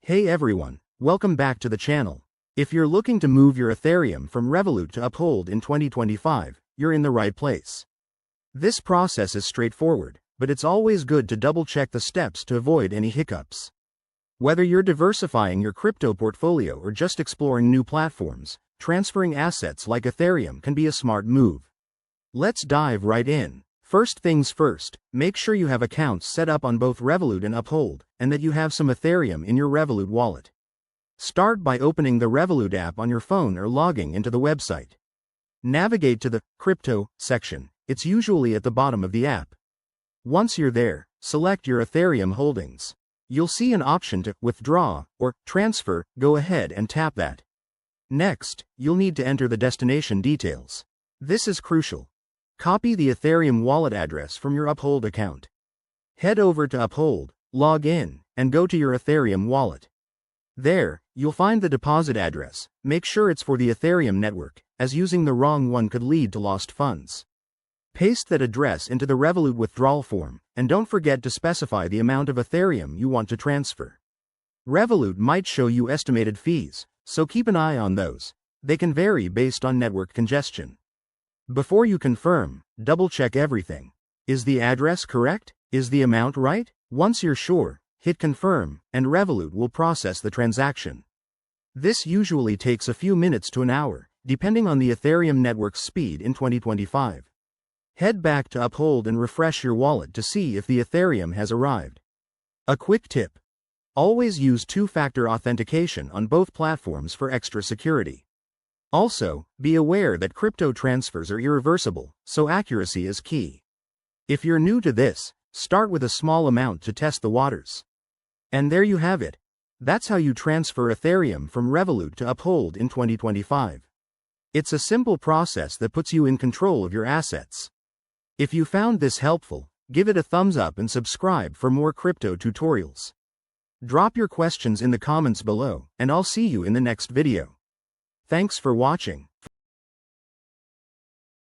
Hey everyone, welcome back to the channel. If you're looking to move your Ethereum from Revolut to Uphold in 2025, you're in the right place. This process is straightforward, but it's always good to double-check the steps to avoid any hiccups. Whether you're diversifying your crypto portfolio or just exploring new platforms, transferring assets like Ethereum can be a smart move. Let's dive right in. First things first, make sure you have accounts set up on both Revolut and Uphold, and that you have some Ethereum in your Revolut wallet. Start by opening the Revolut app on your phone or logging into the website. Navigate to the Crypto section. It's usually at the bottom of the app. Once you're there, select your Ethereum holdings. You'll see an option to withdraw or transfer. Go ahead and tap that. Next, you'll need to enter the destination details. This is crucial. Copy the Ethereum wallet address from your Uphold account. Head over to Uphold, log in, and go to your Ethereum wallet. There, you'll find the deposit address. Make sure it's for the Ethereum network, as using the wrong one could lead to lost funds. Paste that address into the Revolut withdrawal form, and don't forget to specify the amount of Ethereum you want to transfer. Revolut might show you estimated fees, so keep an eye on those. They can vary based on network congestion. Before you confirm, double-check everything. Is the address correct? Is the amount right? Once you're sure, hit confirm, and Revolut will process the transaction. This usually takes a few minutes to an hour, depending on the Ethereum network's speed in 2025. Head back to Uphold and refresh your wallet to see if the Ethereum has arrived. A quick tip: always use two-factor authentication on both platforms for extra security. Also, be aware that crypto transfers are irreversible, so accuracy is key. If you're new to this, start with a small amount to test the waters. And there you have it. That's how you transfer Ethereum from Revolut to Uphold in 2025. It's a simple process that puts you in control of your assets. If you found this helpful, give it a thumbs up and subscribe for more crypto tutorials. Drop your questions in the comments below, and I'll see you in the next video. Thanks for watching.